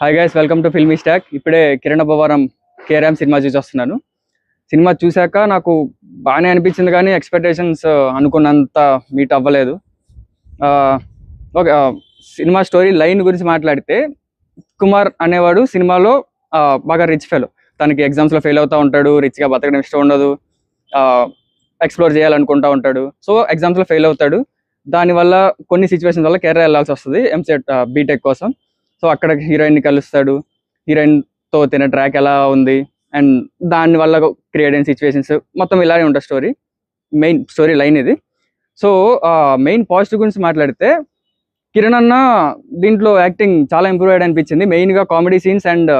Hi guys, welcome to filmy stock. ఇప్పుడే Kiran Abbavaram carrom cinema చూసి వస్తున్నాను. సినిమా చూశాక నాకు బాగానే అనిపించింది, కానీ ఎక్స్పెక్టేషన్స్ అనుకున్నంత మీట్ అవ్వలేదు. ఓకే, సినిమా స్టోరీ లైన్ గురించి మాట్లాడితే, కుమార్ అనేవాడు సినిమాలో బాగా రిచ్ ఫెలో. తనకి ఎగ్జామ్స్లో ఫెయిల్ అవుతూ ఉంటాడు, రిచ్గా బతకడం ఇష్టం ఉండదు, ఎక్స్ప్లోర్ చేయాలనుకుంటూ ఉంటాడు. సో ఎగ్జామ్స్లో ఫెయిల్ అవుతాడు. దానివల్ల కొన్ని సిచ్యువేషన్స్ వల్ల కేరళ వెళ్ళాల్సి వస్తుంది ఎంసెట్ బీటెక్ కోసం. సో అక్కడ హీరోయిన్ని కలుస్తాడు. హీరోయిన్తో తినే ట్రాక్ ఎలా ఉంది అండ్ దానివల్ల క్రియేట్ అయిన సిచ్యువేషన్స్ మొత్తం ఇలానే ఉంటుంది స్టోరీ. మెయిన్ స్టోరీ లైన్ ఇది. సో మెయిన్ పాజిటివ్ గురించి మాట్లాడితే, కిరణ్ అన్న దీంట్లో యాక్టింగ్ చాలా ఇంప్రూవ్ అయ్యాడు అనిపించింది. మెయిన్గా కామెడీ సీన్స్ అండ్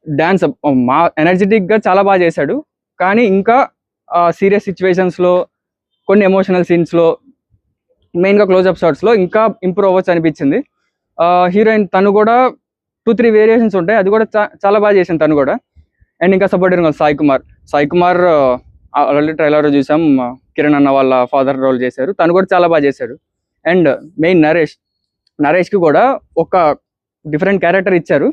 డ్యాన్స్ మా ఎనర్జెటిక్గా చాలా బాగా చేశాడు. కానీ ఇంకా సీరియస్ సిచ్యువేషన్స్లో, కొన్ని ఎమోషనల్ సీన్స్లో, మెయిన్గా క్లోజ్అప్ షాట్స్లో ఇంకా ఇంప్రూవ్ అవ్వచ్చు అనిపించింది. హీరోయిన్ తను కూడా 2-3 వేరియేషన్స్ ఉంటాయి, అది కూడా చాలా బాగా చేసింది తను కూడా. అండ్ ఇంకా supporting role Sai Kumar already trailer చూసాం, కిరణ్ అన్న వాళ్ళ ఫాదర్ రోల్ చేశారు, తను కూడా చాలా బాగా చేశాడు. అండ్ మెయిన్ నరేష్కి కూడా ఒక డిఫరెంట్ క్యారెక్టర్ ఇచ్చారు,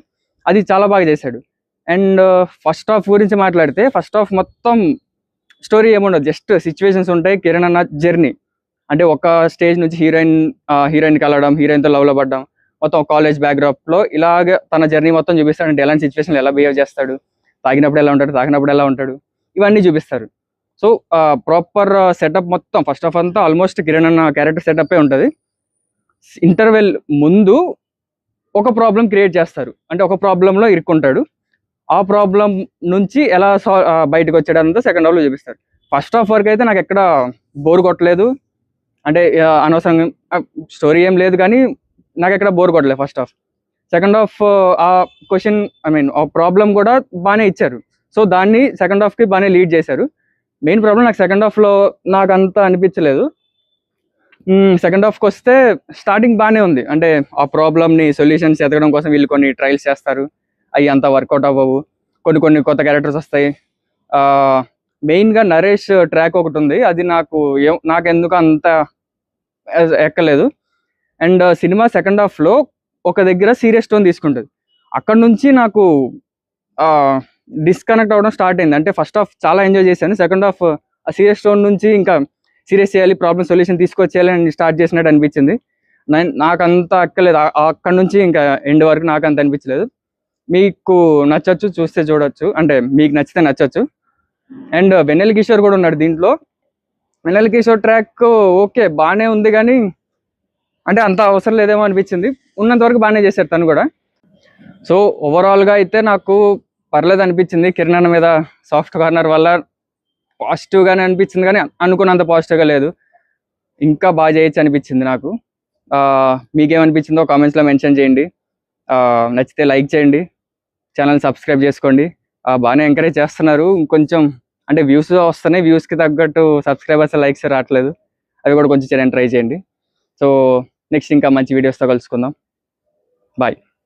అది చాలా బాగా చేశాడు. అండ్ ఫస్ట్ హాఫ్ గురించి మాట్లాడితే, ఫస్ట్ హాఫ్ మొత్తం స్టోరీ ఏముండదు, జస్ట్ సిచ్యువేషన్స్ ఉంటాయి. కిరణ్ అన్న జర్నీ అంటే ఒక స్టేజ్ నుంచి హీరోయిన్కి వెళ్ళడం, హీరోయిన్తో లవ్లో పడ్డం, మొత్తం కాలేజ్ బ్యాక్డ్రాప్లో ఇలాగే తన జర్నీ మొత్తం చూపిస్తాడు. అంటే ఎలాంటి సిచ్యువేషన్లో ఎలా బిహేవ్ చేస్తాడు, తాగినప్పుడు ఎలా ఉంటాడు, తాగినప్పుడు ఎలా ఉంటాడు, ఇవన్నీ చూపిస్తారు. సో ప్రాపర్ సెటప్ మొత్తం ఫస్ట్ హాఫ్ అంతా ఆల్మోస్ట్ కిరణ్ అన్న క్యారెక్టర్ సెటప్పే ఉంటుంది. ఇంటర్వెల్ ముందు ఒక ప్రాబ్లం క్రియేట్ చేస్తారు, అంటే ఒక ప్రాబ్లంలో ఇరుక్కుంటాడు. ఆ ప్రాబ్లం నుంచి ఎలా బయటకు వచ్చాడంతా సెకండ్ హాఫ్లో చూపిస్తారు. ఫస్ట్ హాఫ్ వరకు అయితే నాకు ఎక్కడ బోర్ కొట్టలేదు. అంటే అనవసరంగా స్టోరీ ఏం లేదు, కానీ నాకు ఎక్కడ బోర్ కొట్టలేదు ఫస్ట్ హాఫ్. సెకండ్ హాఫ్ ఆ క్వశ్చన్ ఆ ప్రాబ్లం కూడా బాగానే ఇచ్చారు. సో దాన్ని సెకండ్ హాఫ్కి బాగానే లీడ్ చేశారు. మెయిన్ ప్రాబ్లం నాకు సెకండ్ హాఫ్లో నాకు అంత అనిపించలేదు. సెకండ్ హాఫ్కి వస్తే స్టార్టింగ్ బాగానే ఉంది, అంటే ఆ ప్రాబ్లమ్ని సొల్యూషన్స్ ఎతకడం కోసం వీళ్ళు కొన్ని ట్రయల్స్ చేస్తారు, అవి అంత వర్కౌట్ అవ్వవు. కొన్ని కొత్త క్యారెక్టర్స్ వస్తాయి. మెయిన్గా నరేష్ ట్రాక్ ఒకటి ఉంది, అది నాకెందుకు అంత ఎక్కలేదు. అండ్ సినిమా సెకండ్ హాఫ్లో ఒక దగ్గర సీరియస్ టోన్ తీసుకుంటుంది, అక్కడ నుంచి నాకు డిస్కనెక్ట్ అవ్వడం స్టార్ట్ అయింది. అంటే ఫస్ట్ హాఫ్ చాలా ఎంజాయ్ చేశాను, సెకండ్ హాఫ్ ఆ సీరియస్ టోన్ నుంచి ఇంకా సీరియస్ చేయాలి, ప్రాబ్లమ్ సొల్యూషన్ తీసుకొచ్చేయాలి అని స్టార్ట్ చేసినట్టు అనిపించింది. నాకు అంత ఎక్కలేదు, అక్కడ నుంచి ఇంకా ఎండ్ వరకు నాకు అంత అనిపించలేదు. మీకు నచ్చచ్చు, చూస్తే చూడొచ్చు, అంటే మీకు నచ్చితే నచ్చచ్చు. అండ్ వెన్నెల కిషోర్ కూడా ఉన్నాడు దీంట్లో. వెన్నెల కిషోర్ ట్రాక్ ఓకే బాగానే ఉంది, కానీ అంటే అంత అవసరం లేదేమో అనిపించింది. ఉన్నంత వరకు బాగానే చేశారు తను కూడా. సో ఓవరాల్గా అయితే నాకు పర్లేదు అనిపించింది. కిరణ్ అన్న మీద సాఫ్ట్ కార్నర్ వల్ల పాజిటివ్గానే అనిపించింది, కానీ అనుకున్నంత పాజిటివ్గా లేదు. ఇంకా బాగా చేయొచ్చు అనిపించింది నాకు. మీకేమనిపించిందో కామెంట్స్లో మెన్షన్ చేయండి. నచ్చితే లైక్ చేయండి, ఛానల్ సబ్స్క్రైబ్ చేసుకోండి. బాగానే ఎంకరేజ్ చేస్తున్నారు, ఇంకొంచెం అంటే వ్యూస్ వస్తున్నాయి, వ్యూస్కి తగ్గట్టు సబ్స్క్రైబర్స్ లైక్స్ రావట్లేదు, అవి కూడా కొంచెం చేయడానికి ట్రై చేయండి. సో నెక్స్ట్ ఇంకా మంచి వీడియోస్తో కలుసుకుందాం. బాయ్.